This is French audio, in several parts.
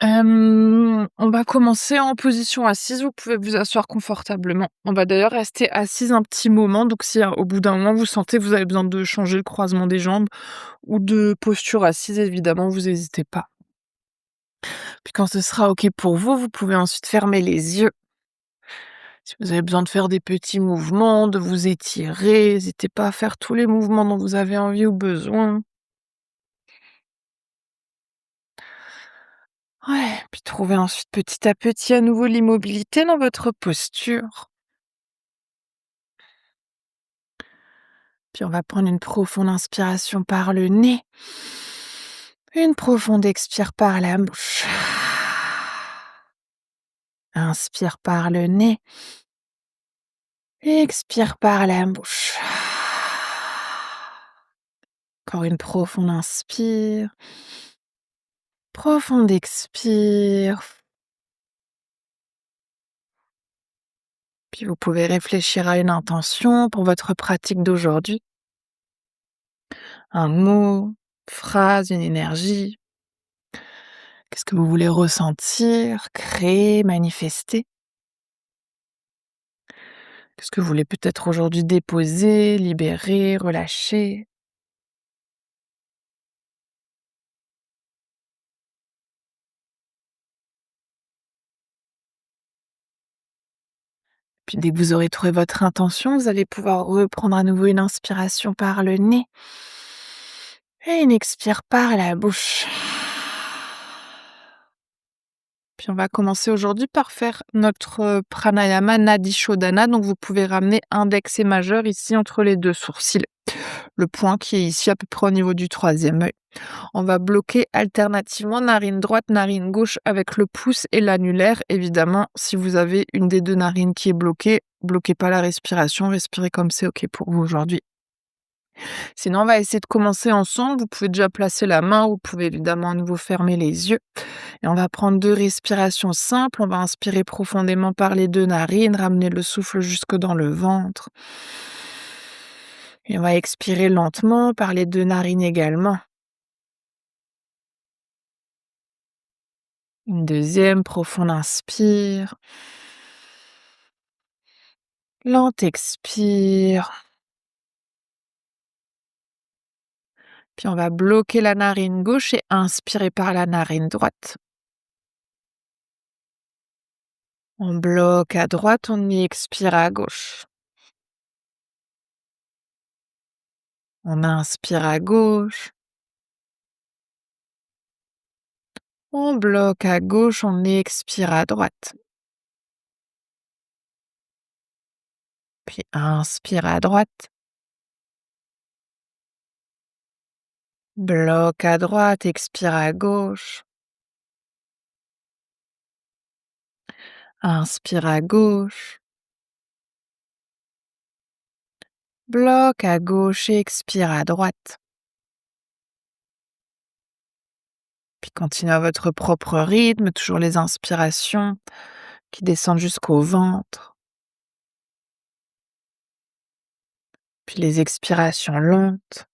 On va commencer en position assise, vous pouvez vous asseoir confortablement. On va d'ailleurs rester assise un petit moment, donc si, au bout d'un moment vous sentez que vous avez besoin de changer le croisement des jambes ou de posture assise, évidemment, vous hésitez pas. Puis quand ce sera OK pour vous, vous pouvez ensuite fermer les yeux. Si vous avez besoin de faire des petits mouvements, de vous étirer, n'hésitez pas à faire tous les mouvements dont vous avez envie ou besoin. Ouais, puis trouvez ensuite petit à petit à nouveau l'immobilité dans votre posture. Puis on va prendre une profonde inspiration par le nez, une profonde expire par la bouche. Inspire par le nez, expire par la bouche. Encore une profonde inspire, profonde expire. Puis vous pouvez réfléchir à une intention pour votre pratique d'aujourd'hui. Un mot, phrase, une énergie. Qu'est-ce que vous voulez ressentir, créer, manifester? Qu'est-ce que vous voulez peut-être aujourd'hui déposer, libérer, relâcher? Puis dès que vous aurez trouvé votre intention, vous allez pouvoir reprendre à nouveau une inspiration par le nez et une expire par la bouche. Puis on va commencer aujourd'hui par faire notre pranayama Nadi Shodhana. Donc vous pouvez ramener index et majeur ici entre les deux sourcils. Le point qui est ici à peu près au niveau du troisième œil. On va bloquer alternativement narine droite, narine gauche avec le pouce et l'annulaire. Évidemment, si vous avez une des deux narines qui est bloquée, bloquez pas la respiration, respirez comme c'est OK pour vous aujourd'hui. Sinon, on va essayer de commencer ensemble. Vous pouvez déjà placer la main, vous pouvez évidemment à nouveau fermer les yeux. Et on va prendre 2 respirations simples. On va inspirer profondément par les 2 narines, ramener le souffle jusque dans le ventre. Et on va expirer lentement par les 2 narines également. Une deuxième profonde inspire. Lente expire. Puis on va bloquer la narine gauche et inspirer par la narine droite. On bloque à droite, on y expire à gauche. On inspire à gauche. On bloque à gauche, on expire à droite. Puis inspire à droite. Bloque à droite, expire à gauche. Inspire à gauche. Bloque à gauche et expire à droite. Puis continuez à votre propre rythme, toujours les inspirations qui descendent jusqu'au ventre. Puis les expirations lentes.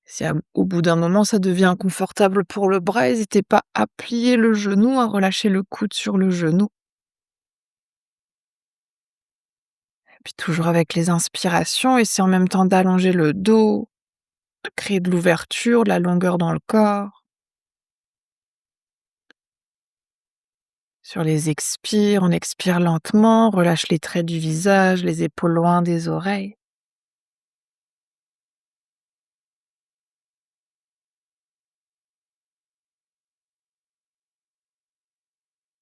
Si au bout d'un moment ça devient inconfortable pour le bras, n'hésitez pas à plier le genou, à relâcher le coude sur le genou. Puis toujours avec les inspirations, essayez en même temps d'allonger le dos, de créer de l'ouverture, de la longueur dans le corps. Sur les expires, on expire lentement, relâche les traits du visage, les épaules loin des oreilles.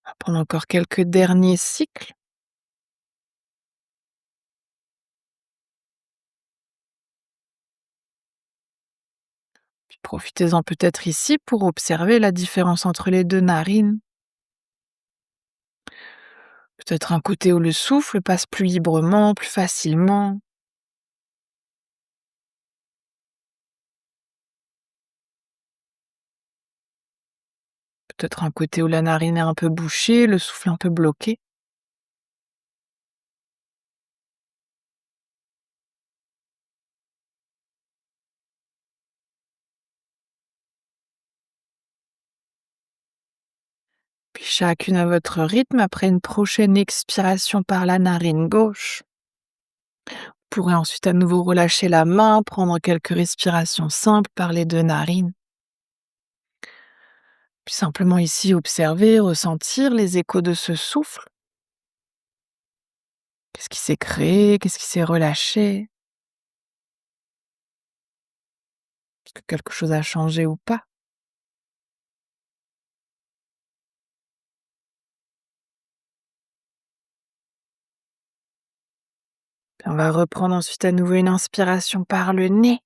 On va prendre encore quelques derniers cycles. Puis profitez-en peut-être ici pour observer la différence entre les deux narines. Peut-être un côté où le souffle passe plus librement, plus facilement. Peut-être un côté où la narine est un peu bouchée, le souffle un peu bloqué. Puis chacune à votre rythme, après une prochaine expiration par la narine gauche, vous pourrez ensuite à nouveau relâcher la main, prendre quelques respirations simples par les deux narines. Puis simplement ici observer, ressentir les échos de ce souffle. Qu'est-ce qui s'est créé? Qu'est-ce qui s'est relâché? Est-ce que quelque chose a changé ou pas? Puis on va reprendre ensuite à nouveau une inspiration par le nez.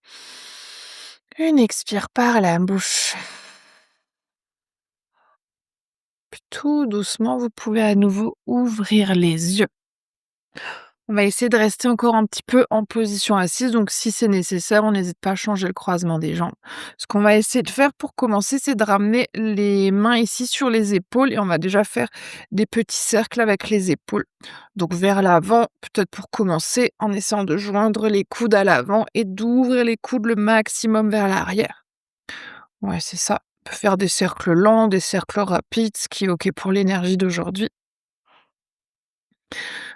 Une expire par la bouche. Puis tout doucement, vous pouvez à nouveau ouvrir les yeux. On va essayer de rester encore un petit peu en position assise, donc si c'est nécessaire, on n'hésite pas à changer le croisement des jambes. Ce qu'on va essayer de faire pour commencer, c'est de ramener les mains ici sur les épaules et on va déjà faire des petits cercles avec les épaules. Donc vers l'avant, peut-être pour commencer, en essayant de joindre les coudes à l'avant et d'ouvrir les coudes le maximum vers l'arrière. Ouais, c'est ça. On peut faire des cercles lents, des cercles rapides, ce qui est OK pour l'énergie d'aujourd'hui.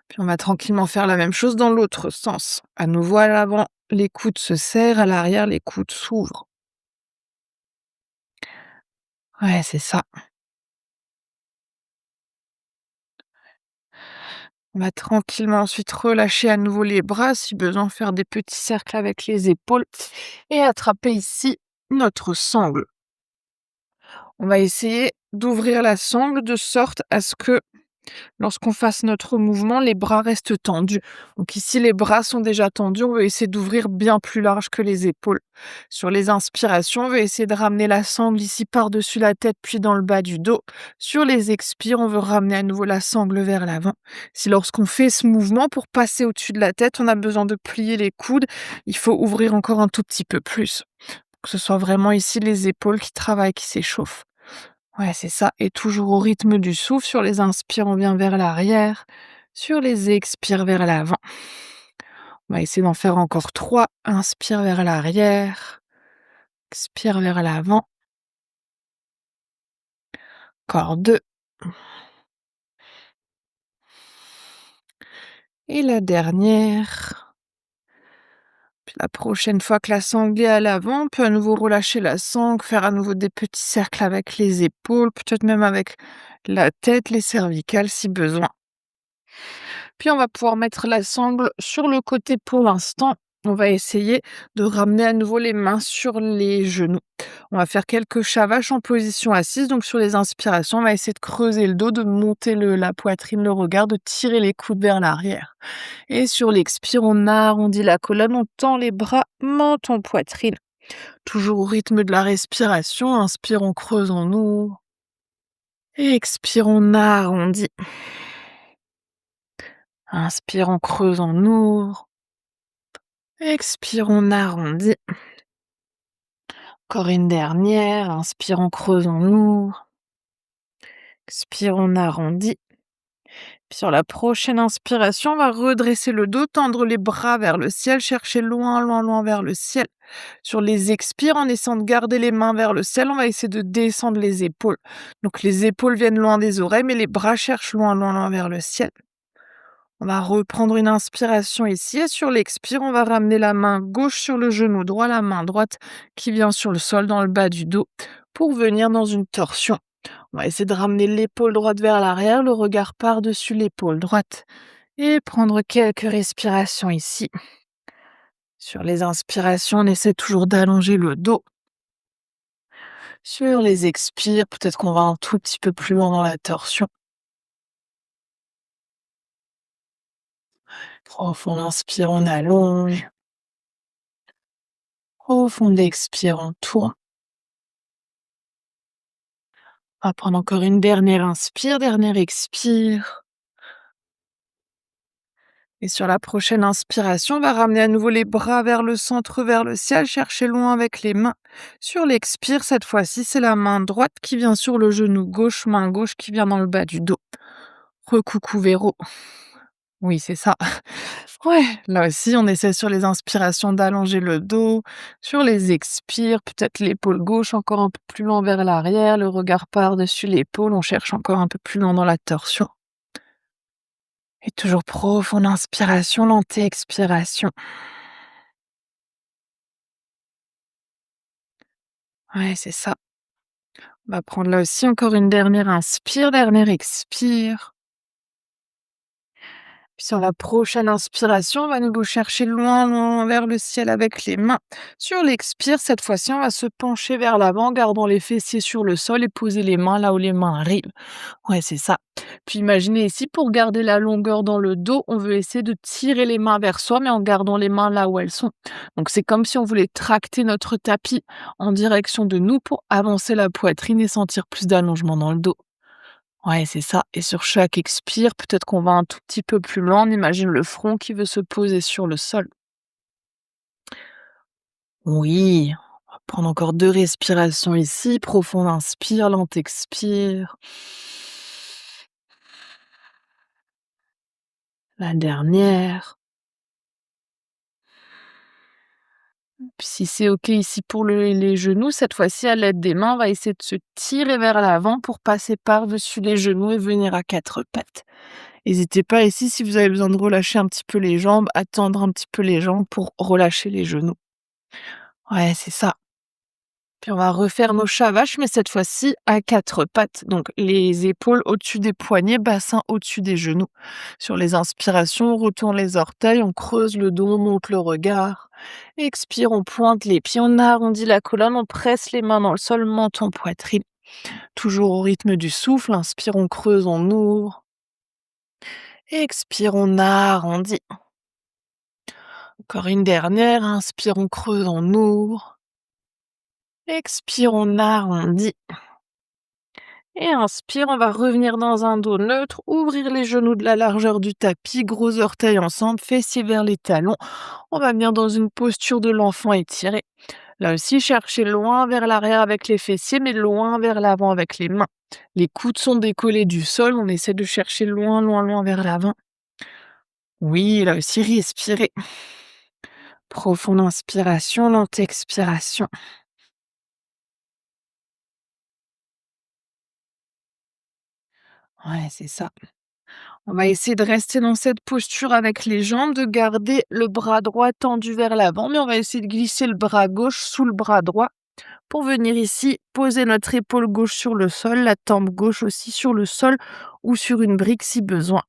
Puis on va tranquillement faire la même chose dans l'autre sens. À nouveau à l'avant, les coudes se serrent, à l'arrière, les coudes s'ouvrent. Ouais, c'est ça. On va tranquillement ensuite relâcher à nouveau les bras, si besoin, faire des petits cercles avec les épaules et attraper ici notre sangle. On va essayer d'ouvrir la sangle de sorte à ce que lorsqu'on fasse notre mouvement, les bras restent tendus. Donc ici, les bras sont déjà tendus, on va essayer d'ouvrir bien plus large que les épaules. Sur les inspirations, on va essayer de ramener la sangle ici par-dessus la tête, puis dans le bas du dos. Sur les expires, on veut ramener à nouveau la sangle vers l'avant. Si lorsqu'on fait ce mouvement, pour passer au-dessus de la tête, on a besoin de plier les coudes, il faut ouvrir encore un tout petit peu plus. Que ce soit vraiment ici les épaules qui travaillent, qui s'échauffent. Ouais, c'est ça et toujours au rythme du souffle. Sur les inspires, on vient vers l'arrière. Sur les expires, vers l'avant. On va essayer d'en faire encore 3. Inspire vers l'arrière. Expire vers l'avant. Encore 2. Et la dernière. Puis la prochaine fois que la sangle est à l'avant, on peut à nouveau relâcher la sangle, faire à nouveau des petits cercles avec les épaules, peut-être même avec la tête, les cervicales si besoin. Puis on va pouvoir mettre la sangle sur le côté pour l'instant. On va essayer de ramener à nouveau les mains sur les genoux. On va faire quelques chavaches en position assise. Donc sur les inspirations, on va essayer de creuser le dos, de monter la poitrine, le regard, de tirer les coudes vers l'arrière. Et sur l'expire, on arrondit la colonne, on tend les bras, menton, poitrine. Toujours au rythme de la respiration. Inspire, on creuse, on ouvre. Et expire, on arrondit. Inspire, on creuse, on ouvre. Expire, on arrondit. Encore une dernière. Inspire, on creuse, on ouvre. Expire, on arrondit. Puis sur la prochaine inspiration, on va redresser le dos, tendre les bras vers le ciel, chercher loin, loin, loin vers le ciel. Sur les expires, en essayant de garder les mains vers le ciel, on va essayer de descendre les épaules. Donc les épaules viennent loin des oreilles, mais les bras cherchent loin, loin, loin vers le ciel. On va reprendre une inspiration ici et sur l'expire, on va ramener la main gauche sur le genou droit, la main droite qui vient sur le sol dans le bas du dos pour venir dans une torsion. On va essayer de ramener l'épaule droite vers l'arrière, le regard par-dessus l'épaule droite et prendre quelques respirations ici. Sur les inspirations, on essaie toujours d'allonger le dos. Sur les expires, peut-être qu'on va un tout petit peu plus loin dans la torsion. Profond inspire, on allonge. Profond expire, on tourne. On va prendre encore une dernière inspire, dernière expire. Et sur la prochaine inspiration, on va ramener à nouveau les bras vers le centre, vers le ciel, chercher loin avec les mains. Sur l'expire, cette fois-ci, c'est la main droite qui vient sur le genou gauche, main gauche qui vient dans le bas du dos. Recoucou Véro. Oui, c'est ça. Ouais, là aussi, on essaie sur les inspirations d'allonger le dos, sur les expires, peut-être l'épaule gauche encore un peu plus loin vers l'arrière, le regard par-dessus l'épaule, on cherche encore un peu plus loin dans la torsion. Et toujours profonde inspiration, lente expiration. Ouais, c'est ça. On va prendre là aussi encore une dernière inspire, dernière expire. Puis sur la prochaine inspiration, on va nous chercher loin, loin vers le ciel avec les mains. Sur l'expire, cette fois-ci, on va se pencher vers l'avant, gardant les fessiers sur le sol et poser les mains là où les mains arrivent. Ouais, c'est ça. Puis imaginez ici, pour garder la longueur dans le dos, on veut essayer de tirer les mains vers soi, mais en gardant les mains là où elles sont. Donc c'est comme si on voulait tracter notre tapis en direction de nous pour avancer la poitrine et sentir plus d'allongement dans le dos. Ouais, c'est ça, et sur chaque expire, peut-être qu'on va un tout petit peu plus loin, on imagine le front qui veut se poser sur le sol. Oui, on va prendre encore 2 respirations ici, profonde inspire, lente expire. La dernière. Puis si c'est OK ici pour les genoux, cette fois-ci, à l'aide des mains, on va essayer de se tirer vers l'avant pour passer par-dessus les genoux et venir à 4 pattes. N'hésitez pas ici, si vous avez besoin de relâcher un petit peu les jambes, à tendre un petit peu les jambes pour relâcher les genoux. Ouais, c'est ça. Puis on va refaire nos chavaches, mais cette fois-ci à 4 pattes. Donc les épaules au-dessus des poignets, bassin au-dessus des genoux. Sur les inspirations, on retourne les orteils, on creuse le dos, on monte le regard. Expire, on pointe les pieds, on arrondit la colonne, on presse les mains dans le sol, menton, poitrine. Toujours au rythme du souffle. Inspire, on creuse, on ouvre. Expire, on arrondit. Encore une dernière. Inspire, on creuse, on ouvre. Expire, on arrondit. Et inspire, on va revenir dans un dos neutre, ouvrir les genoux de la largeur du tapis, gros orteils ensemble, fessiers vers les talons. On va venir dans une posture de l'enfant étiré. Là aussi, chercher loin vers l'arrière avec les fessiers, mais loin vers l'avant avec les mains. Les coudes sont décollés du sol, on essaie de chercher loin, loin, loin vers l'avant. Oui, là aussi, respirez. Profonde inspiration, lente expiration. Ouais, c'est ça. On va essayer de rester dans cette posture avec les jambes, de garder le bras droit tendu vers l'avant, mais on va essayer de glisser le bras gauche sous le bras droit pour venir ici poser notre épaule gauche sur le sol, la tempe gauche aussi sur le sol ou sur une brique si besoin.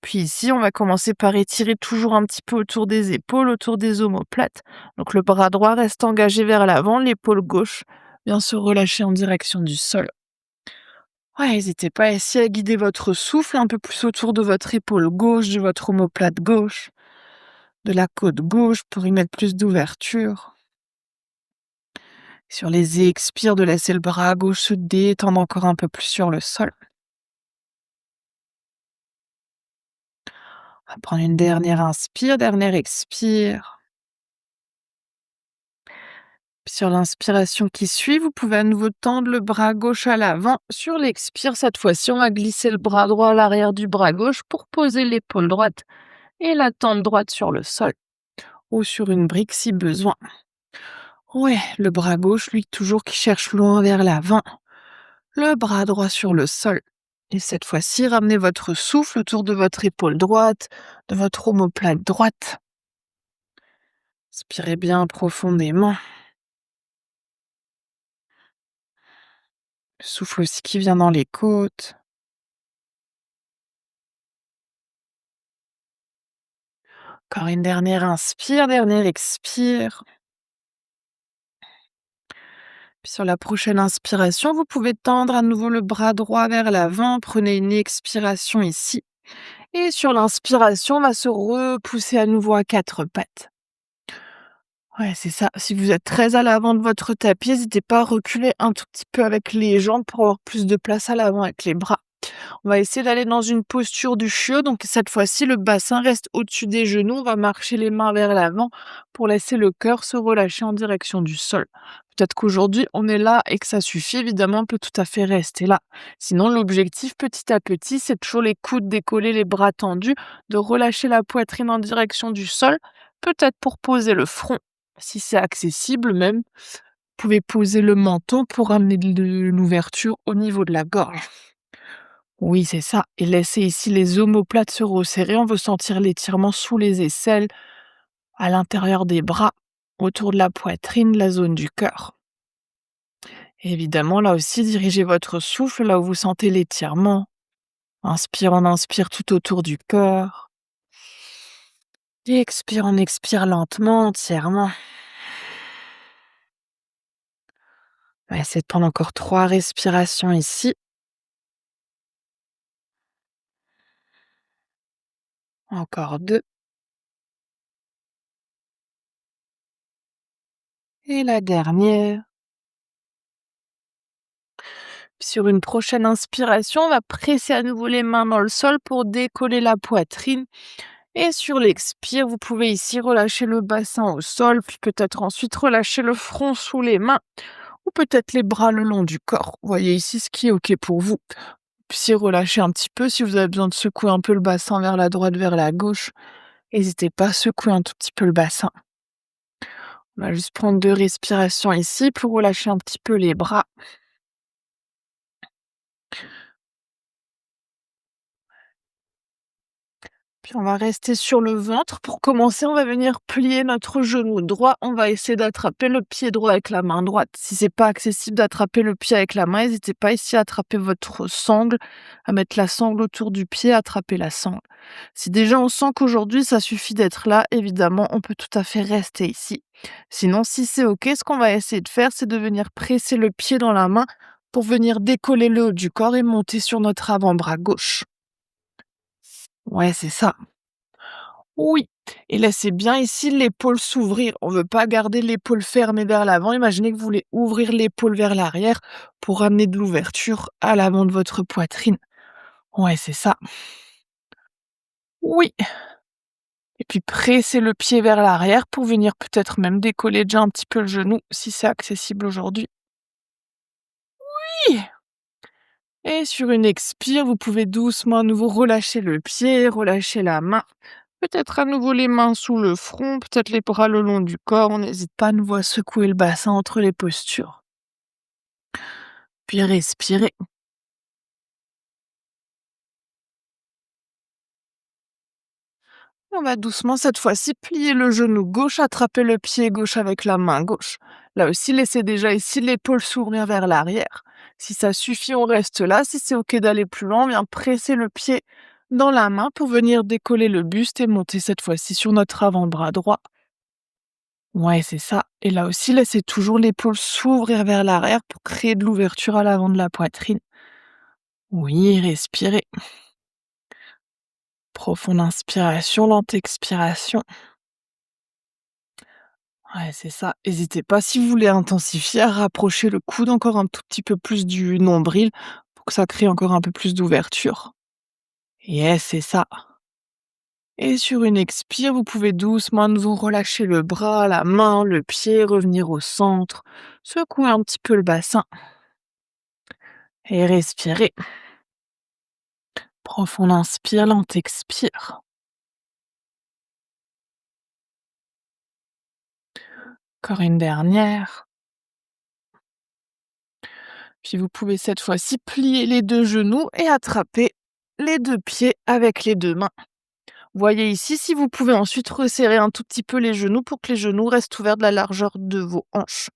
Puis ici, on va commencer par étirer toujours un petit peu autour des épaules, autour des omoplates. Donc le bras droit reste engagé vers l'avant, l'épaule gauche vient se relâcher en direction du sol. Ouais, n'hésitez pas ici à guider votre souffle un peu plus autour de votre épaule gauche, de votre omoplate gauche, de la côte gauche pour y mettre plus d'ouverture. Sur les expires, de laisser le bras gauche se détendre encore un peu plus sur le sol. On va prendre une dernière inspire, dernière expire. Puis sur l'inspiration qui suit, vous pouvez à nouveau tendre le bras gauche à l'avant. Sur l'expire, cette fois-ci, on va glisser le bras droit à l'arrière du bras gauche pour poser l'épaule droite et la tempe droite sur le sol ou sur une brique si besoin. Ouais, le bras gauche, lui, toujours qui cherche loin vers l'avant. Le bras droit sur le sol. Et cette fois-ci, ramenez votre souffle autour de votre épaule droite, de votre omoplate droite. Inspirez bien profondément. Le souffle aussi qui vient dans les côtes. Encore une dernière inspire, dernière expire. Puis sur la prochaine inspiration, vous pouvez tendre à nouveau le bras droit vers l'avant. Prenez une expiration ici. Et sur l'inspiration, on va se repousser à nouveau à 4 pattes. Ouais, c'est ça. Si vous êtes très à l'avant de votre tapis, n'hésitez pas à reculer un tout petit peu avec les jambes pour avoir plus de place à l'avant avec les bras. On va essayer d'aller dans une posture du chiot. Donc cette fois-ci, le bassin reste au-dessus des genoux. On va marcher les mains vers l'avant pour laisser le cœur se relâcher en direction du sol. Peut-être qu'aujourd'hui, on est là et que ça suffit, évidemment, on peut tout à fait rester là. Sinon, l'objectif, petit à petit, c'est toujours les coudes décollés, les bras tendus, de relâcher la poitrine en direction du sol, peut-être pour poser le front, si c'est accessible même. Vous pouvez poser le menton pour amener de l'ouverture au niveau de la gorge. Oui, c'est ça. Et laissez ici les omoplates se resserrer. On veut sentir l'étirement sous les aisselles, à l'intérieur des bras, autour de la poitrine, la zone du cœur. Et évidemment, là aussi, dirigez votre souffle là où vous sentez l'étirement. Inspire, on inspire tout autour du corps. Et expire, on expire lentement, entièrement. On va essayer de prendre encore 3 respirations ici. Encore 2. Et la dernière. Sur une prochaine inspiration, on va presser à nouveau les mains dans le sol pour décoller la poitrine. Et sur l'expire, vous pouvez ici relâcher le bassin au sol, puis peut-être ensuite relâcher le front sous les mains, ou peut-être les bras le long du corps. Voyez ici ce qui est OK pour vous. Puis relâcher un petit peu si vous avez besoin de secouer un peu le bassin vers la droite, vers la gauche. N'hésitez pas à secouer un tout petit peu le bassin. On va juste prendre 2 respirations ici pour relâcher un petit peu les bras. Puis on va rester sur le ventre. Pour commencer, on va venir plier notre genou droit. On va essayer d'attraper le pied droit avec la main droite. Si c'est pas accessible d'attraper le pied avec la main, n'hésitez pas ici à attraper votre sangle, à mettre la sangle autour du pied, attraper la sangle. Si déjà on sent qu'aujourd'hui ça suffit d'être là, évidemment, on peut tout à fait rester ici. Sinon, si c'est OK, ce qu'on va essayer de faire, c'est de venir presser le pied dans la main pour venir décoller le haut du corps et monter sur notre avant-bras gauche. Ouais, c'est ça. Oui, et laissez bien ici l'épaule s'ouvrir. On veut pas garder l'épaule fermée vers l'avant. Imaginez que vous voulez ouvrir l'épaule vers l'arrière pour amener de l'ouverture à l'avant de votre poitrine. Ouais, c'est ça. Oui. Et puis pressez le pied vers l'arrière pour venir peut-être même décoller déjà un petit peu le genou si c'est accessible aujourd'hui. Oui. Et sur une expire, vous pouvez doucement à nouveau relâcher le pied, relâcher la main. Peut-être à nouveau les mains sous le front, peut-être les bras le long du corps. On n'hésite pas à nouveau à secouer le bassin entre les postures. Puis respirer. On va doucement cette fois-ci plier le genou gauche, attraper le pied gauche avec la main gauche. Là aussi, laissez déjà ici l'épaule s'ouvrir vers l'arrière. Si ça suffit, on reste là. Si c'est OK d'aller plus loin, on vient presser le pied dans la main pour venir décoller le buste et monter cette fois-ci sur notre avant-bras droit. Ouais, c'est ça. Et là aussi, laissez toujours l'épaule s'ouvrir vers l'arrière pour créer de l'ouverture à l'avant de la poitrine. Oui, respirez. Profonde inspiration, lente expiration. Ouais, c'est ça. N'hésitez pas, si vous voulez intensifier, à rapprocher le coude encore un tout petit peu plus du nombril pour que ça crée encore un peu plus d'ouverture. Yes, c'est ça. Et sur une expire, vous pouvez doucement à nouveau relâcher le bras, la main, le pied, revenir au centre, secouer un petit peu le bassin et respirer. Profonde inspire, lente expire. Encore une dernière. Puis vous pouvez cette fois-ci plier les 2 genoux et attraper les 2 pieds avec les 2 mains. Voyez ici si vous pouvez ensuite resserrer un tout petit peu les genoux pour que les genoux restent ouverts de la largeur de vos hanches.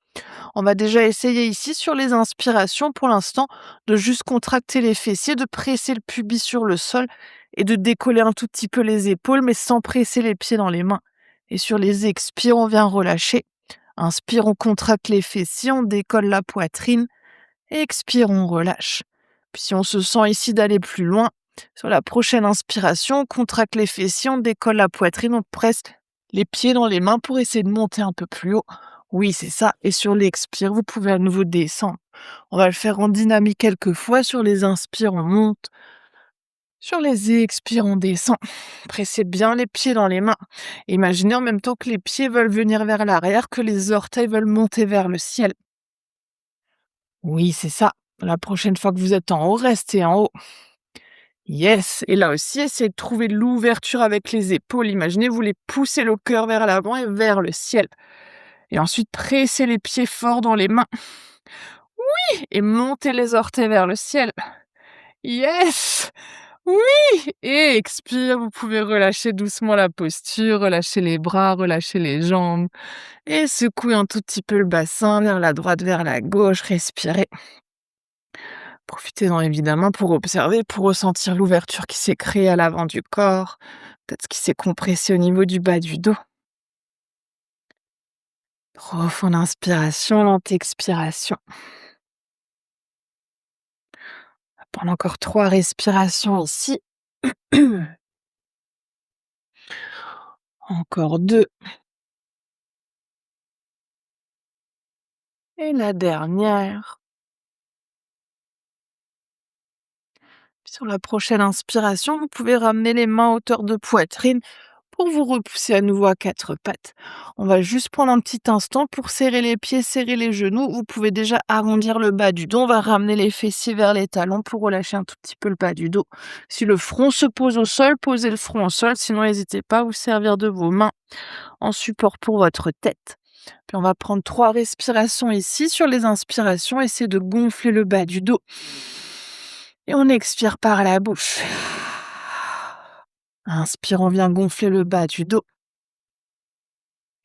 On va déjà essayer ici sur les inspirations pour l'instant de juste contracter les fessiers, de presser le pubis sur le sol et de décoller un tout petit peu les épaules mais sans presser les pieds dans les mains. Et sur les expires, on vient relâcher. Inspire, on contracte les fessiers, on décolle la poitrine. Expire, on relâche. Puis si on se sent ici d'aller plus loin, sur la prochaine inspiration, on contracte les fessiers, on décolle la poitrine, on presse les pieds dans les mains pour essayer de monter un peu plus haut. Oui, c'est ça. Et sur l'expire, vous pouvez à nouveau descendre. On va le faire en dynamique quelques fois. Sur les inspires, on monte. Sur les expires, on descend. Pressez bien les pieds dans les mains. Imaginez en même temps que les pieds veulent venir vers l'arrière, que les orteils veulent monter vers le ciel. Oui, c'est ça. La prochaine fois que vous êtes en haut, restez en haut. Yes! Et là aussi, essayez de trouver l'ouverture avec les épaules. Imaginez, vous les poussez le cœur vers l'avant et vers le ciel. Et ensuite, pressez les pieds forts dans les mains et montez les orteils vers le ciel. Yes! Oui! Et expire, vous pouvez relâcher doucement la posture, relâcher les bras, relâcher les jambes et secouer un tout petit peu le bassin vers la droite, vers la gauche, respirez. Profitez-en évidemment pour observer, pour ressentir l'ouverture qui s'est créée à l'avant du corps, peut-être ce qui s'est compressé au niveau du bas du dos. Profonde inspiration, lente expiration. Pendant encore 3 respirations ici. Encore 2. Et la dernière. Sur la prochaine inspiration, vous pouvez ramener les mains à hauteur de poitrine pour vous repousser à nouveau à 4 pattes. On va juste prendre un petit instant pour serrer les pieds, serrer les genoux. Vous pouvez déjà arrondir le bas du dos. On va ramener les fessiers vers les talons pour relâcher un tout petit peu le bas du dos. Si le front se pose au sol, posez le front au sol. Sinon, n'hésitez pas à vous servir de vos mains en support pour votre tête. Puis on va prendre 3 respirations ici. Sur les inspirations, essayez de gonfler le bas du dos. Et on expire par la bouche. Inspire, on vient gonfler le bas du dos.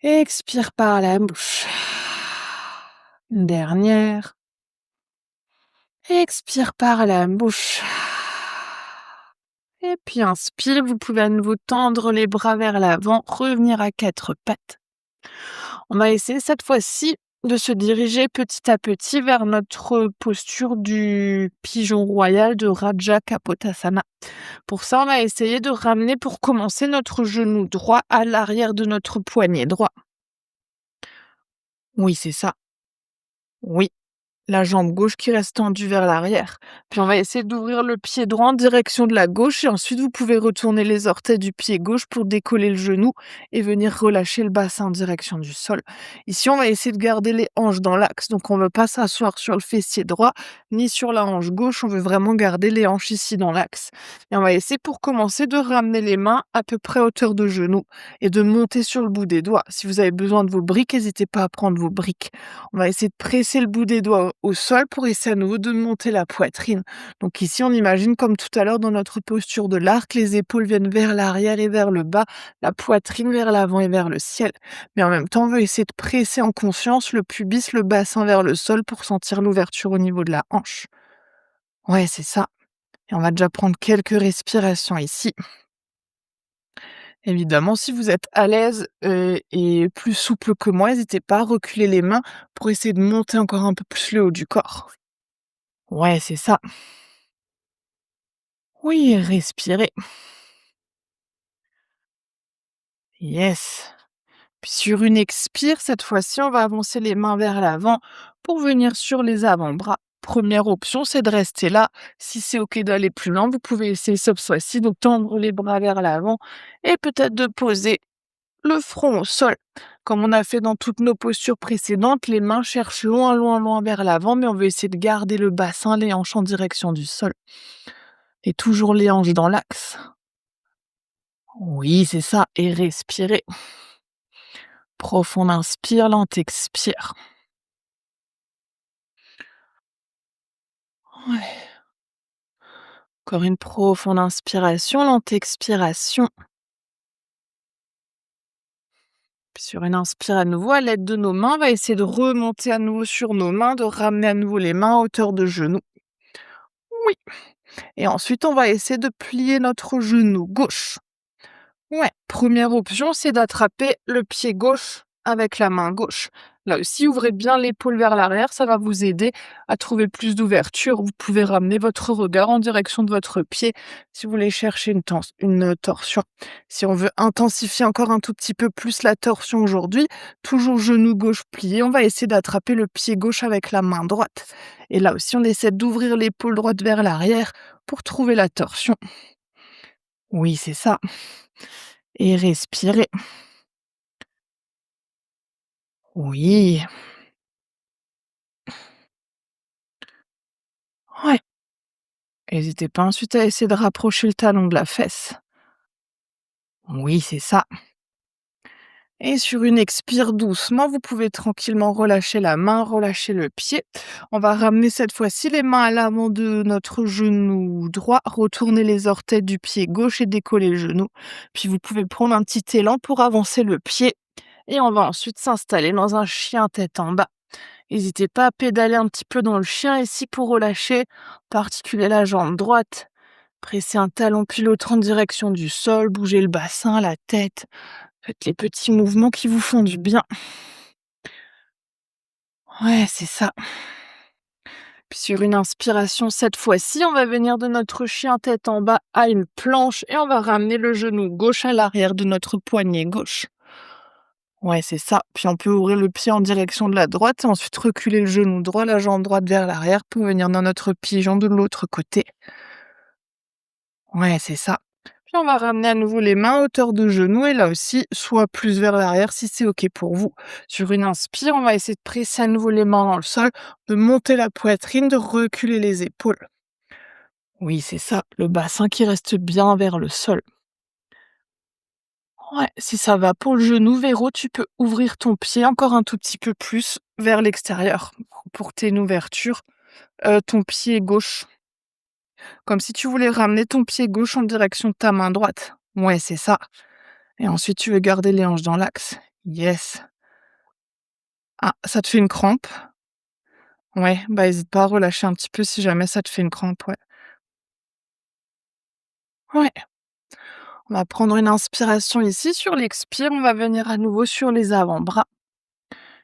Expire par la bouche. Une dernière. Expire par la bouche. Et puis inspire, vous pouvez à nouveau tendre les bras vers l'avant, revenir à 4 pattes. On va essayer cette fois-ci de se diriger petit à petit vers notre posture du pigeon royal de Raja Kapotasana. Pour ça, on va essayer de ramener pour commencer notre genou droit à l'arrière de notre poignet droit. Oui, c'est ça. Oui. La jambe gauche qui reste tendue vers l'arrière. Puis on va essayer d'ouvrir le pied droit en direction de la gauche et ensuite vous pouvez retourner les orteils du pied gauche pour décoller le genou et venir relâcher le bassin en direction du sol. Ici, on va essayer de garder les hanches dans l'axe. Donc on ne veut pas s'asseoir sur le fessier droit ni sur la hanche gauche. On veut vraiment garder les hanches ici dans l'axe. Et on va essayer pour commencer de ramener les mains à peu près à hauteur de genou et de monter sur le bout des doigts. Si vous avez besoin de vos briques, n'hésitez pas à prendre vos briques. On va essayer de presser le bout des doigts au sol pour essayer à nouveau de monter la poitrine. Donc ici, on imagine comme tout à l'heure dans notre posture de l'arc, les épaules viennent vers l'arrière et vers le bas, la poitrine vers l'avant et vers le ciel. Mais en même temps, on veut essayer de presser en conscience le pubis, le bassin vers le sol pour sentir l'ouverture au niveau de la hanche. Ouais, c'est ça. Et on va déjà prendre quelques respirations ici. Évidemment, si vous êtes à l'aise, et plus souple que moi, n'hésitez pas à reculer les mains pour essayer de monter encore un peu plus le haut du corps. Ouais, c'est ça. Oui, respirez. Yes. Puis sur une expire, cette fois-ci, on va avancer les mains vers l'avant pour venir sur les avant-bras. Première option, c'est de rester là. Si c'est OK d'aller plus loin, vous pouvez essayer cette fois-ci de tendre les bras vers l'avant et peut-être de poser le front au sol. Comme on a fait dans toutes nos postures précédentes, les mains cherchent loin, loin, loin vers l'avant, mais on veut essayer de garder le bassin, les hanches en direction du sol. Et toujours les hanches dans l'axe. Oui, c'est ça. Et respirez. Profonde inspire, lente expire. Ouais. Encore une profonde inspiration, lente expiration. Puis sur une inspire à nouveau, à l'aide de nos mains, on va essayer de remonter à nouveau sur nos mains, de ramener à nouveau les mains à hauteur de genoux. Oui. Et ensuite, on va essayer de plier notre genou gauche. Ouais, première option, c'est d'attraper le pied gauche avec la main gauche. Là aussi, ouvrez bien l'épaule vers l'arrière, ça va vous aider à trouver plus d'ouverture. Vous pouvez ramener votre regard en direction de votre pied si vous voulez chercher une torsion. Si on veut intensifier encore un tout petit peu plus la torsion aujourd'hui, toujours genou gauche plié, on va essayer d'attraper le pied gauche avec la main droite. Et là aussi, on essaie d'ouvrir l'épaule droite vers l'arrière pour trouver la torsion. Oui, c'est ça. Et respirez. Oui, Ouais. N'hésitez pas ensuite à essayer de rapprocher le talon de la fesse. Oui, c'est ça. Et sur une expire doucement, vous pouvez tranquillement relâcher la main, relâcher le pied. On va ramener cette fois-ci les mains à l'avant de notre genou droit, retourner les orteils du pied gauche et décoller le genou. Puis vous pouvez prendre un petit élan pour avancer le pied. Et on va ensuite s'installer dans un chien tête en bas. N'hésitez pas à pédaler un petit peu dans le chien ici pour relâcher, en particulier la jambe droite. Pressez un talon puis l'autre en direction du sol, bougez le bassin, la tête. Faites les petits mouvements qui vous font du bien. Ouais, c'est ça. Puis sur une inspiration, cette fois-ci, on va venir de notre chien tête en bas à une planche et on va ramener le genou gauche à l'arrière de notre poignet gauche. Ouais, c'est ça. Puis on peut ouvrir le pied en direction de la droite et ensuite reculer le genou droit, la jambe droite vers l'arrière pour venir dans notre pigeon de l'autre côté. Ouais, c'est ça. Puis on va ramener à nouveau les mains à hauteur de genou et là aussi, soit plus vers l'arrière si c'est OK pour vous. Sur une inspire, on va essayer de presser à nouveau les mains dans le sol, de monter la poitrine, de reculer les épaules. Oui, c'est ça, le bassin qui reste bien vers le sol. Ouais, si ça va pour le genou, Véro, tu peux ouvrir ton pied encore un tout petit peu plus vers l'extérieur pour que tu aies une ouverture. Ton pied gauche, comme si tu voulais ramener ton pied gauche en direction de ta main droite. Ouais, c'est ça. Et ensuite, tu veux garder les hanches dans l'axe. Yes. Ah, ça te fait une crampe? Ouais, bah hésite pas à relâcher un petit peu si jamais ça te fait une crampe, ouais. Ouais. On va prendre une inspiration ici. Sur l'expire, on va venir à nouveau sur les avant-bras.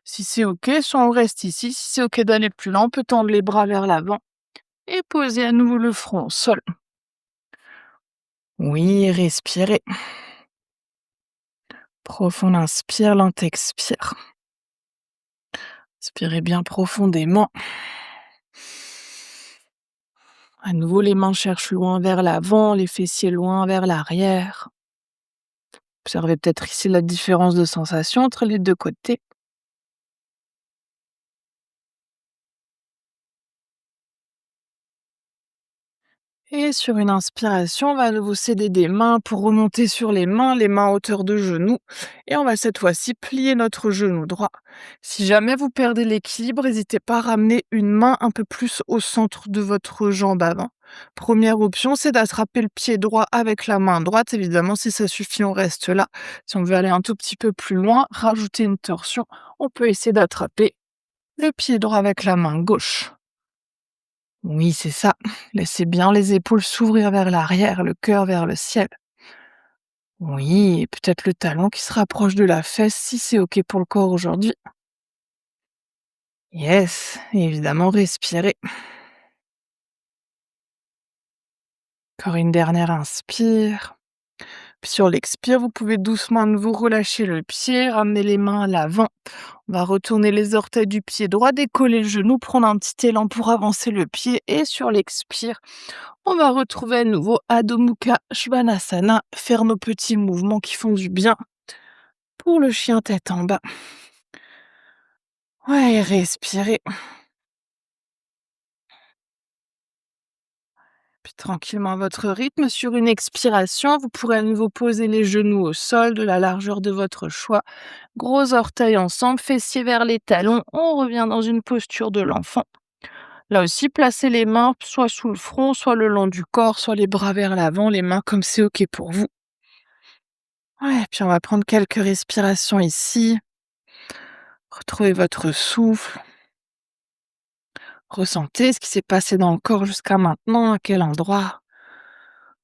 Si c'est OK, soit on reste ici. Si c'est OK d'aller plus loin, on peut tendre les bras vers l'avant et poser à nouveau le front au sol. Oui, respirez. Profond inspire, lent expire. Inspirez bien profondément. À nouveau, les mains cherchent loin vers l'avant, les fessiers loin vers l'arrière. Observez peut-être ici la différence de sensation entre les deux côtés. Et sur une inspiration, on va vous céder des mains pour remonter sur les mains à hauteur de genou. Et on va cette fois-ci plier notre genou droit. Si jamais vous perdez l'équilibre, n'hésitez pas à ramener une main un peu plus au centre de votre jambe avant. Première option, c'est d'attraper le pied droit avec la main droite. Évidemment, si ça suffit, on reste là. Si on veut aller un tout petit peu plus loin, rajouter une torsion, on peut essayer d'attraper le pied droit avec la main gauche. Oui, c'est ça. Laissez bien les épaules s'ouvrir vers l'arrière, le cœur vers le ciel. Oui, et peut-être le talon qui se rapproche de la fesse si c'est OK pour le corps aujourd'hui. Yes, et évidemment, respirez. Encore une dernière inspire. Puis sur l'expire, vous pouvez doucement à nouveau relâcher le pied, ramener les mains à l'avant. On va retourner les orteils du pied droit, décoller le genou, prendre un petit élan pour avancer le pied et sur l'expire, on va retrouver à nouveau Adho Mukha Svanasana, faire nos petits mouvements qui font du bien pour le chien tête en bas. Ouais, respirez. Puis tranquillement à votre rythme, sur une expiration, vous pourrez à nouveau poser les genoux au sol de la largeur de votre choix. Gros orteils ensemble, fessiers vers les talons. On revient dans une posture de l'enfant. Là aussi, placez les mains soit sous le front, soit le long du corps, soit les bras vers l'avant, les mains comme c'est OK pour vous. Ouais, puis on va prendre quelques respirations ici. Retrouvez votre souffle. Ressentez ce qui s'est passé dans le corps jusqu'à maintenant, à quel endroit.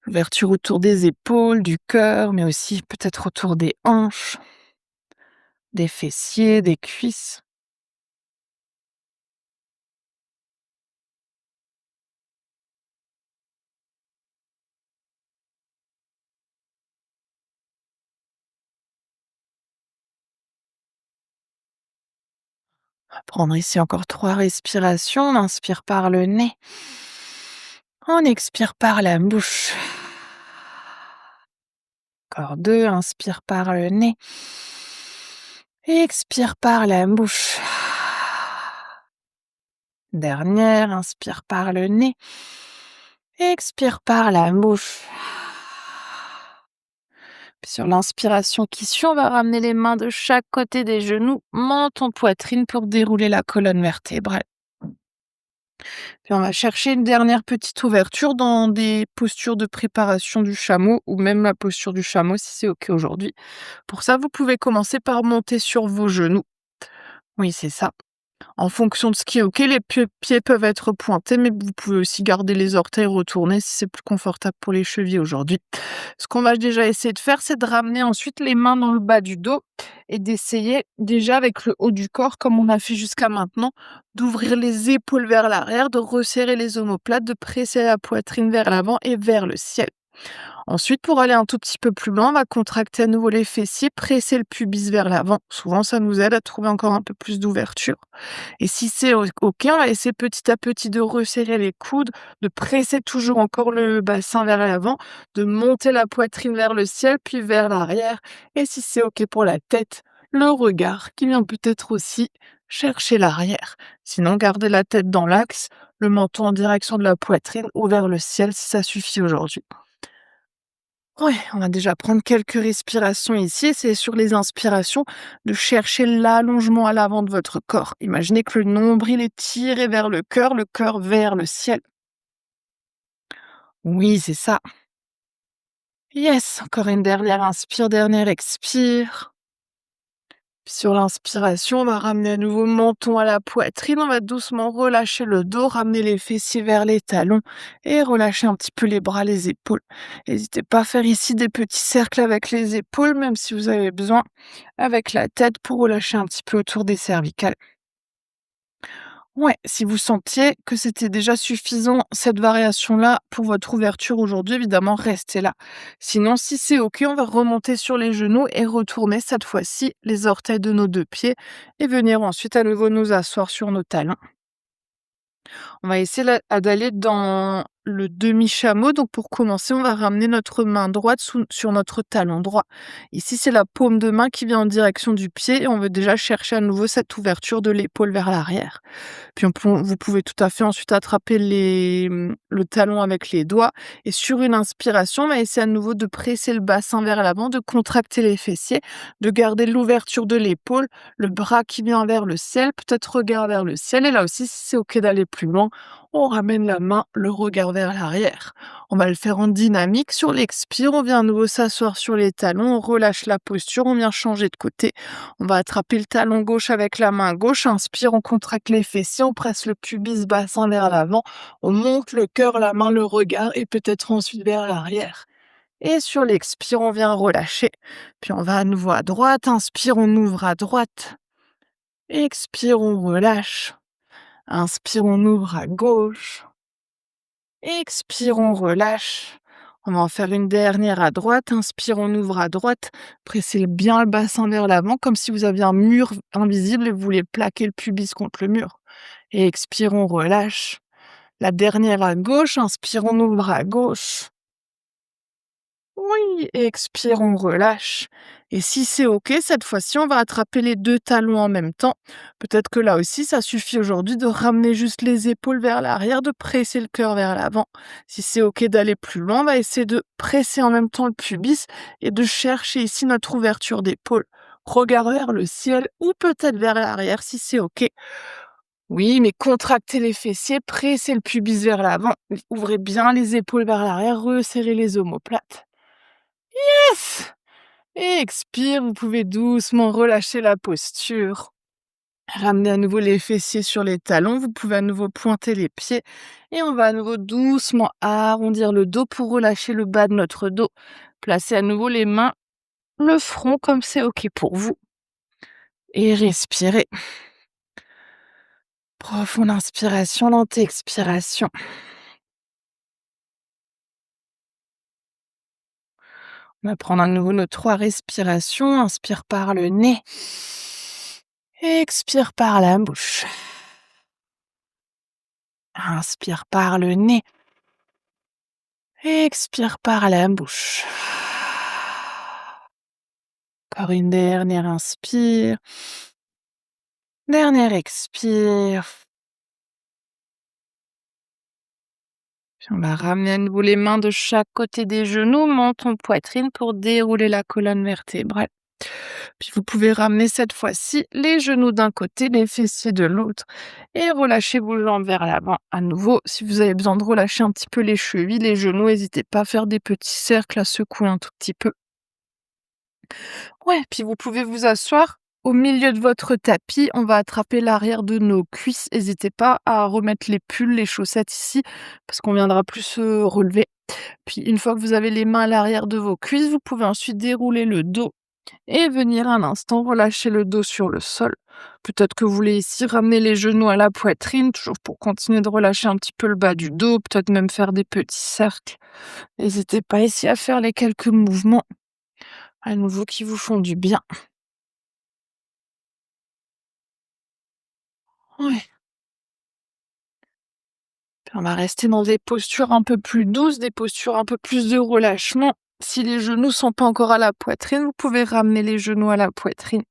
Ouverture autour des épaules, du cœur, mais aussi peut-être autour des hanches, des fessiers, des cuisses. On va prendre ici encore 3 respirations. On inspire par le nez. On expire par la bouche. Encore 2, inspire par le nez. Expire par la bouche. Dernière, inspire par le nez. Expire par la bouche. Puis sur l'inspiration qui suit, on va ramener les mains de chaque côté des genoux, menton, poitrine pour dérouler la colonne vertébrale. Puis on va chercher une dernière petite ouverture dans des postures de préparation du chameau ou même la posture du chameau si c'est OK aujourd'hui. Pour ça, vous pouvez commencer par monter sur vos genoux. Oui, c'est ça. En fonction de ce qui est OK, les pieds peuvent être pointés, mais vous pouvez aussi garder les orteils retournés si c'est plus confortable pour les chevilles aujourd'hui. Ce qu'on va déjà essayer de faire, c'est de ramener ensuite les mains dans le bas du dos et d'essayer déjà avec le haut du corps, comme on a fait jusqu'à maintenant, d'ouvrir les épaules vers l'arrière, de resserrer les omoplates, de presser la poitrine vers l'avant et vers le ciel. Ensuite, pour aller un tout petit peu plus loin, on va contracter à nouveau les fessiers, presser le pubis vers l'avant. Souvent, ça nous aide à trouver encore un peu plus d'ouverture. Et si c'est OK, on va essayer petit à petit de resserrer les coudes, de presser toujours encore le bassin vers l'avant, de monter la poitrine vers le ciel, puis vers l'arrière. Et si c'est OK pour la tête, le regard qui vient peut-être aussi chercher l'arrière. Sinon, gardez la tête dans l'axe, le menton en direction de la poitrine ou vers le ciel si ça suffit aujourd'hui. Ouais, on va déjà prendre quelques respirations ici. C'est sur les inspirations de chercher l'allongement à l'avant de votre corps. Imaginez que le nombril est tiré vers le cœur vers le ciel. Oui, c'est ça. Yes, encore une dernière inspire, dernière expire. Puis sur l'inspiration, on va ramener à nouveau le menton à la poitrine. On va doucement relâcher le dos, ramener les fessiers vers les talons et relâcher un petit peu les bras, les épaules. N'hésitez pas à faire ici des petits cercles avec les épaules, même si vous avez besoin, avec la tête pour relâcher un petit peu autour des cervicales. Ouais, si vous sentiez que c'était déjà suffisant, cette variation-là, pour votre ouverture aujourd'hui, évidemment, restez là. Sinon, si c'est OK, on va remonter sur les genoux et retourner cette fois-ci les orteils de nos deux pieds et venir ensuite à nouveau nous asseoir sur nos talons. On va essayer d'aller dans le demi-chameau. Donc, pour commencer, on va ramener notre main droite sur notre talon droit. Ici, c'est la paume de main qui vient en direction du pied et on veut déjà chercher à nouveau cette ouverture de l'épaule vers l'arrière. Puis vous pouvez tout à fait ensuite attraper le talon avec les doigts et sur une inspiration, on va essayer à nouveau de presser le bassin vers l'avant, de contracter les fessiers, de garder l'ouverture de l'épaule, le bras qui vient vers le ciel, peut-être regard vers le ciel et là aussi, si c'est OK d'aller plus loin, on ramène la main, le regard vers l'arrière. On va le faire en dynamique. Sur l'expire, on vient à nouveau s'asseoir sur les talons, on relâche la posture, on vient changer de côté. On va attraper le talon gauche avec la main gauche. Inspire, on contracte les fessiers, on presse le pubis bassin vers l'avant. On monte le cœur, la main, le regard et peut-être ensuite vers l'arrière. Et sur l'expire, on vient relâcher. Puis on va à nouveau à droite. Inspire, on ouvre à droite. Expire, on relâche. Inspire, on ouvre à gauche. Expire, on relâche. On va en faire une dernière à droite. Inspire, on ouvre à droite. Pressez bien le bassin vers l'avant, comme si vous aviez un mur invisible et vous voulez plaquer le pubis contre le mur. Et expire, on relâche. La dernière à gauche. Inspire, on ouvre à gauche. Oui, expire, on relâche. Et si c'est OK, cette fois-ci, on va attraper les deux talons en même temps. Peut-être que là aussi, ça suffit aujourd'hui de ramener juste les épaules vers l'arrière, de presser le cœur vers l'avant. Si c'est OK d'aller plus loin, on va essayer de presser en même temps le pubis et de chercher ici notre ouverture d'épaule. Regard vers le ciel ou peut-être vers l'arrière si c'est OK. Oui, mais contractez les fessiers, pressez le pubis vers l'avant, ouvrez bien les épaules vers l'arrière, resserrez les omoplates. Yes! Et expire, vous pouvez doucement relâcher la posture. Ramenez à nouveau les fessiers sur les talons, vous pouvez à nouveau pointer les pieds et on va à nouveau doucement arrondir le dos pour relâcher le bas de notre dos. Placez à nouveau les mains, le front comme c'est OK pour vous et respirez. Profonde inspiration, lente expiration. On va prendre à nouveau nos 3 respirations. Inspire par le nez. Expire par la bouche. Inspire par le nez. Expire par la bouche. Encore une dernière inspire. Dernière expire. Puis on va ramener à nouveau les mains de chaque côté des genoux, menton, poitrine pour dérouler la colonne vertébrale. Puis vous pouvez ramener cette fois-ci les genoux d'un côté, les fessiers de l'autre et relâchez vos jambes vers l'avant. À nouveau, si vous avez besoin de relâcher un petit peu les chevilles, les genoux, n'hésitez pas à faire des petits cercles, à secouer un tout petit peu. Ouais, puis vous pouvez vous asseoir au milieu de votre tapis. On va attraper l'arrière de nos cuisses. N'hésitez pas à remettre les pulls, les chaussettes ici, parce qu'on viendra plus se relever. Puis une fois que vous avez les mains à l'arrière de vos cuisses, vous pouvez ensuite dérouler le dos et venir un instant relâcher le dos sur le sol. Peut-être que vous voulez ici ramener les genoux à la poitrine, toujours pour continuer de relâcher un petit peu le bas du dos, peut-être même faire des petits cercles. N'hésitez pas ici à faire les quelques mouvements à nouveau qui vous font du bien. Ouais. Puis on va rester dans des postures un peu plus douces, des postures un peu plus de relâchement. Si les genoux sont pas encore à la poitrine, vous pouvez ramener les genoux à la poitrine.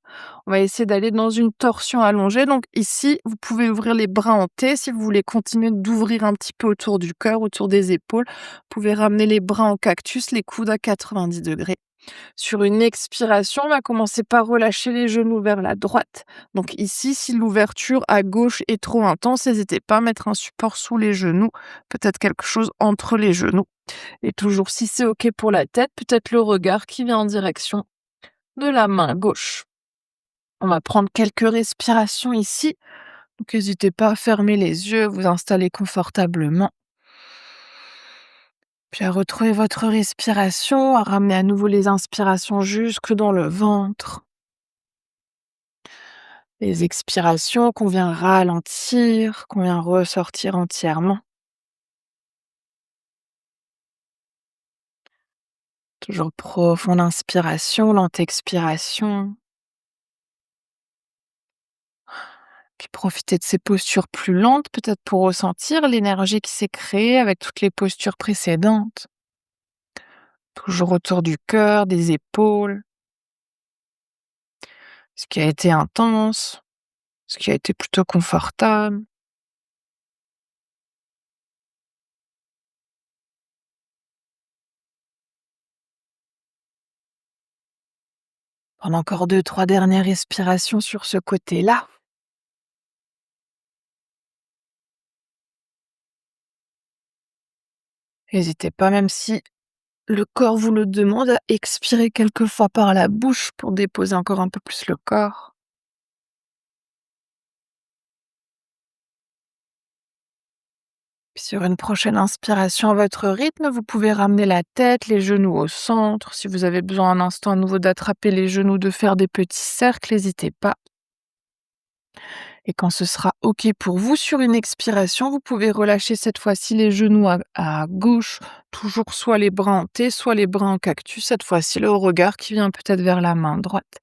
On va essayer d'aller dans une torsion allongée. Donc ici, vous pouvez ouvrir les bras en T si vous voulez continuer d'ouvrir un petit peu autour du cœur, autour des épaules. Vous pouvez ramener les bras en cactus, les coudes à 90 degrés. Sur une expiration, on va commencer par relâcher les genoux vers la droite. Donc ici, si l'ouverture à gauche est trop intense, n'hésitez pas à mettre un support sous les genoux, peut-être quelque chose entre les genoux. Et toujours, si c'est OK pour la tête, peut-être le regard qui vient en direction de la main gauche. On va prendre quelques respirations ici. Donc n'hésitez pas à fermer les yeux, vous installer confortablement. Puis à retrouver votre respiration, à ramener à nouveau les inspirations jusque dans le ventre. Les expirations qu'on vient ralentir, qu'on vient ressortir entièrement. Toujours profonde inspiration, lente expiration. Puis profitez de ces postures plus lentes, peut-être pour ressentir l'énergie qui s'est créée avec toutes les postures précédentes. Toujours autour du cœur, des épaules. Ce qui a été intense, ce qui a été plutôt confortable. Prendre encore 2, 3 dernières respirations sur ce côté-là. N'hésitez pas, même si le corps vous le demande, à expirer quelques fois par la bouche pour déposer encore un peu plus le corps. Puis sur une prochaine inspiration à votre rythme, vous pouvez ramener la tête, les genoux au centre. Si vous avez besoin un instant à nouveau d'attraper les genoux, de faire des petits cercles, n'hésitez pas. Et quand ce sera OK pour vous, sur une expiration, vous pouvez relâcher cette fois-ci les genoux à gauche, toujours soit les bras en T, soit les bras en cactus. Cette fois-ci, le regard qui vient peut-être vers la main droite.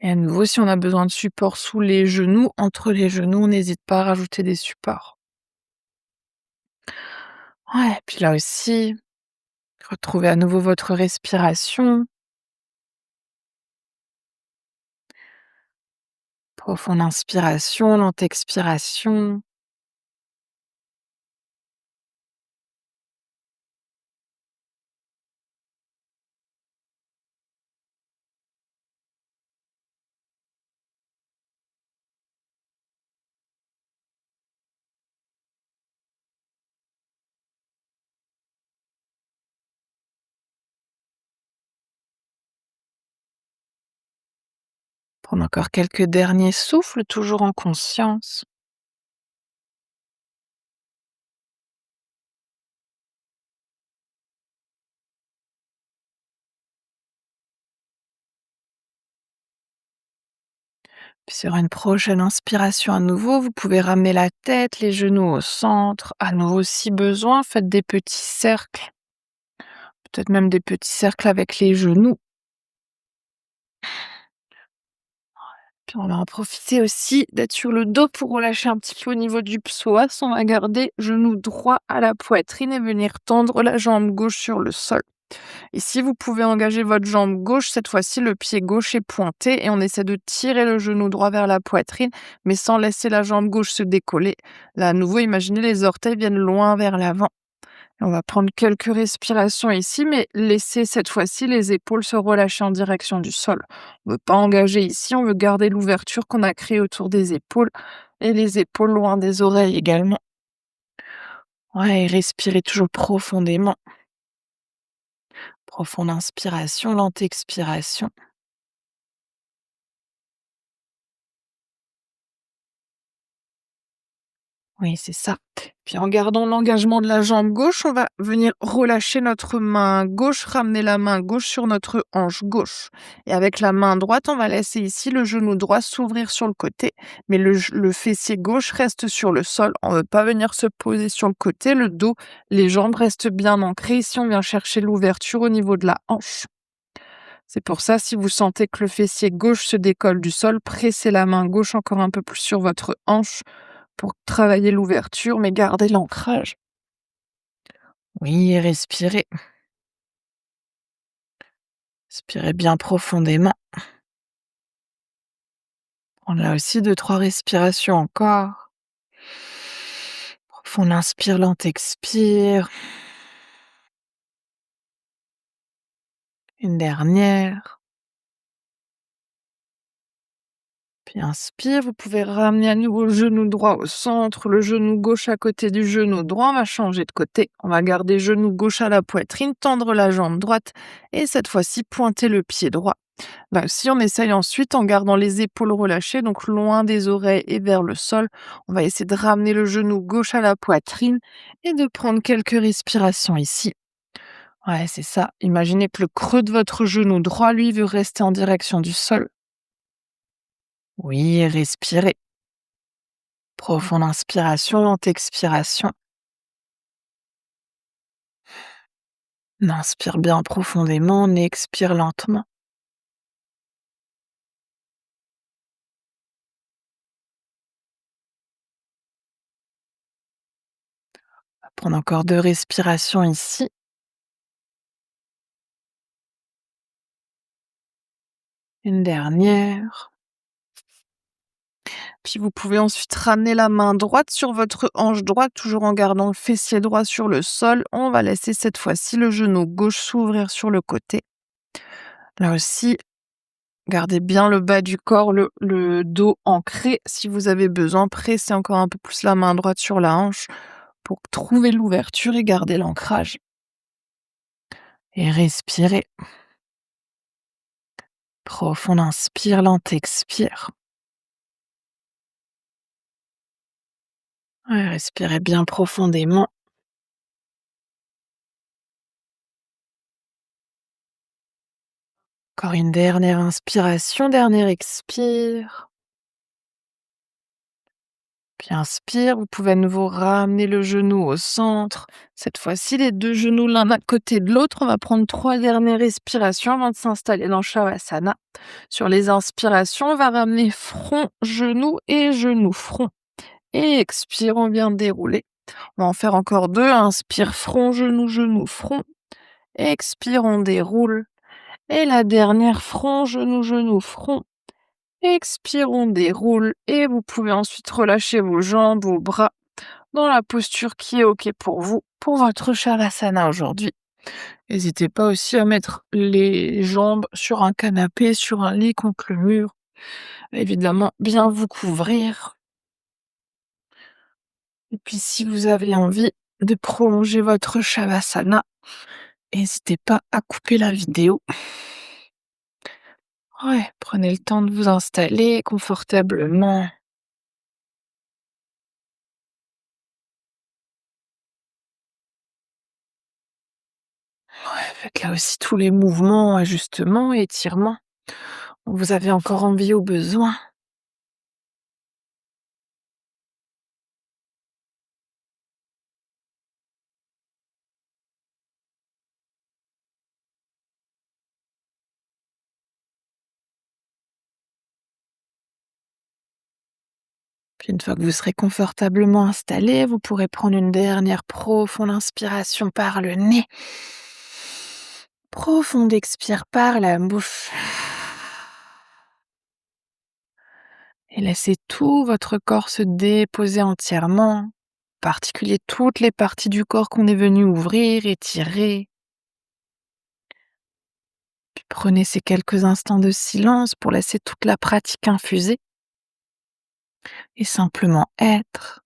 Et à nouveau, si on a besoin de support sous les genoux, entre les genoux, on n'hésite pas à rajouter des supports. Ouais, puis là aussi, retrouvez à nouveau votre respiration. Profonde inspiration, lente expiration. Prendre encore quelques derniers souffles, toujours en conscience. Puis sur une prochaine inspiration à nouveau, vous pouvez ramener la tête, les genoux au centre. À nouveau, si besoin, faites des petits cercles. Peut-être même des petits cercles avec les genoux. Puis on va en profiter aussi d'être sur le dos pour relâcher un petit peu au niveau du psoas. On va garder genou droit à la poitrine et venir tendre la jambe gauche sur le sol. Ici, vous pouvez engager votre jambe gauche. Cette fois-ci, le pied gauche est pointé et on essaie de tirer le genou droit vers la poitrine, mais sans laisser la jambe gauche se décoller. Là, à nouveau, imaginez les orteils viennent loin vers l'avant. On va prendre quelques respirations ici, mais laissez cette fois-ci les épaules se relâcher en direction du sol. On ne veut pas engager ici, on veut garder l'ouverture qu'on a créée autour des épaules et les épaules loin des oreilles également. Ouais, et respirez toujours profondément. Profonde inspiration, lente expiration. Oui, c'est ça. Puis en gardant l'engagement de la jambe gauche, on va venir relâcher notre main gauche, ramener la main gauche sur notre hanche gauche. Et avec la main droite, on va laisser ici le genou droit s'ouvrir sur le côté, mais le fessier gauche reste sur le sol. On ne veut pas venir se poser sur le côté, le dos, les jambes restent bien ancrées. Ici, on vient chercher l'ouverture au niveau de la hanche. C'est pour ça, si vous sentez que le fessier gauche se décolle du sol, pressez la main gauche encore un peu plus sur votre hanche pour travailler l'ouverture, mais garder l'ancrage. Oui, respirez. Respirez bien profondément. On a aussi deux, trois respirations encore. Profond inspire, lente expire. Une dernière. Puis inspire, vous pouvez ramener à nouveau le genou droit au centre, le genou gauche à côté du genou droit. On va changer de côté. On va garder genou gauche à la poitrine, tendre la jambe droite et cette fois-ci pointer le pied droit. Bah, si on essaye ensuite en gardant les épaules relâchées, donc loin des oreilles et vers le sol, on va essayer de ramener le genou gauche à la poitrine et de prendre quelques respirations ici. Ouais, c'est ça. Imaginez que le creux de votre genou droit, lui, veut rester en direction du sol. Oui, respirez. Profonde inspiration, lente expiration. On inspire bien profondément, on expire lentement. On va prendre encore deux respirations ici. Une dernière. Puis vous pouvez ensuite ramener la main droite sur votre hanche droite, toujours en gardant le fessier droit sur le sol. On va laisser cette fois-ci le genou gauche s'ouvrir sur le côté. Là aussi, gardez bien le bas du corps, le dos ancré. Si vous avez besoin, pressez encore un peu plus la main droite sur la hanche pour trouver l'ouverture et garder l'ancrage. Et respirez. Profond inspire, lente expire. Ouais, respirez bien profondément. Encore une dernière inspiration, dernière expire. Puis inspire, vous pouvez à nouveau ramener le genou au centre. Cette fois-ci, les deux genoux l'un à côté de l'autre. On va prendre trois dernières respirations avant de s'installer dans Shavasana. Sur les inspirations, on va ramener front, genou et genou, front. Et expire, on vient dérouler. On va en faire encore deux. Inspire, front, genou, front. Expire, on déroule. Et la dernière, front, genou, front. Expire, on déroule et vous pouvez ensuite relâcher vos jambes, vos bras dans la posture qui est OK pour vous, pour votre Shavasana aujourd'hui. N'hésitez pas aussi à mettre les jambes sur un canapé, sur un lit contre le mur. Évidemment, bien vous couvrir. Et puis si vous avez envie de prolonger votre Shavasana, n'hésitez pas à couper la vidéo. Ouais, prenez le temps de vous installer confortablement. Ouais, faites là aussi tous les mouvements, ajustements, étirements dont vous avez encore envie ou besoin. Puis une fois que vous serez confortablement installé, vous pourrez prendre une dernière profonde inspiration par le nez. Profonde expire par la bouche. Et laissez tout votre corps se déposer entièrement. particulier toutes les parties du corps qu'on est venu ouvrir, étirer. Puis prenez ces quelques instants de silence pour laisser toute la pratique infuser et simplement être.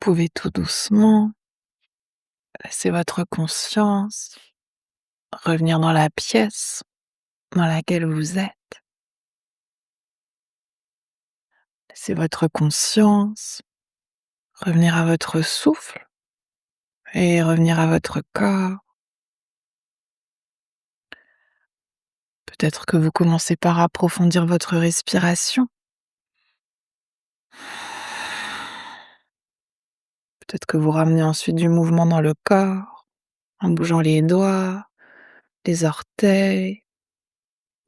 pouvez tout doucement laisser votre conscience revenir dans la pièce dans laquelle vous êtes. Laissez votre conscience revenir à votre souffle et revenir à votre corps. Peut-être que vous commencez par approfondir votre respiration. Peut-être que vous ramenez ensuite du mouvement dans le corps, en bougeant les doigts, les orteils,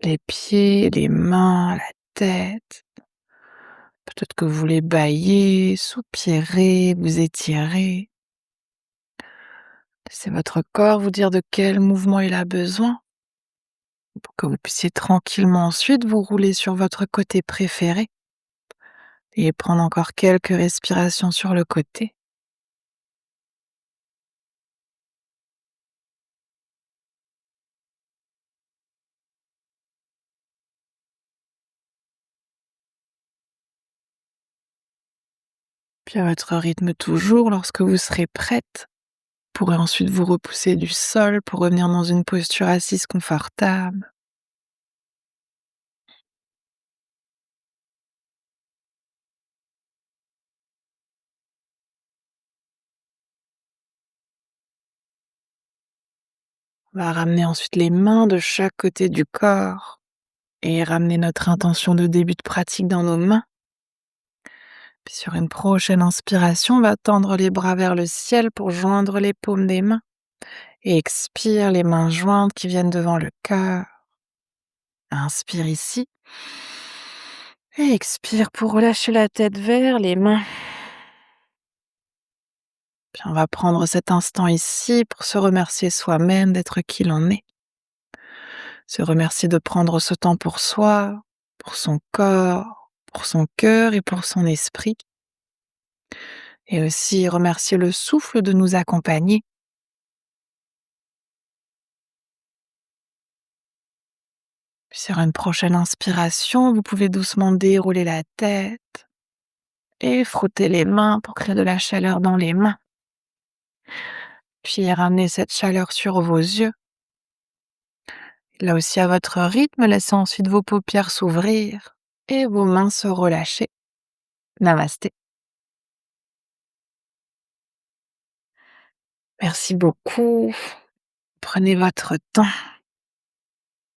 les pieds, les mains, la tête. Peut-être que vous voulez bâiller, soupirer, vous étirer. Laissez votre corps vous dire de quel mouvement il a besoin pour que vous puissiez tranquillement ensuite vous rouler sur votre côté préféré et prendre encore quelques respirations sur le côté. Puis à votre rythme toujours, lorsque vous serez prête, vous pourrez ensuite vous repousser du sol pour revenir dans une posture assise confortable. On va ramener ensuite les mains de chaque côté du corps et ramener notre intention de début de pratique dans nos mains. Puis sur une prochaine inspiration, on va tendre les bras vers le ciel pour joindre les paumes des mains. Et expire, les mains jointes qui viennent devant le cœur. Inspire ici. Et expire pour relâcher la tête vers les mains. Puis on va prendre cet instant ici pour se remercier soi-même d'être qui l'on est. Se remercier de prendre ce temps pour soi, pour son corps, pour son cœur et pour son esprit. Et aussi remercier le souffle de nous accompagner. Puis sur une prochaine inspiration, vous pouvez doucement dérouler la tête et frotter les mains pour créer de la chaleur dans les mains. Puis ramenez cette chaleur sur vos yeux. Là aussi à votre rythme, laissez ensuite vos paupières s'ouvrir et vos mains se relâcher. Namasté. Merci beaucoup. Prenez votre temps.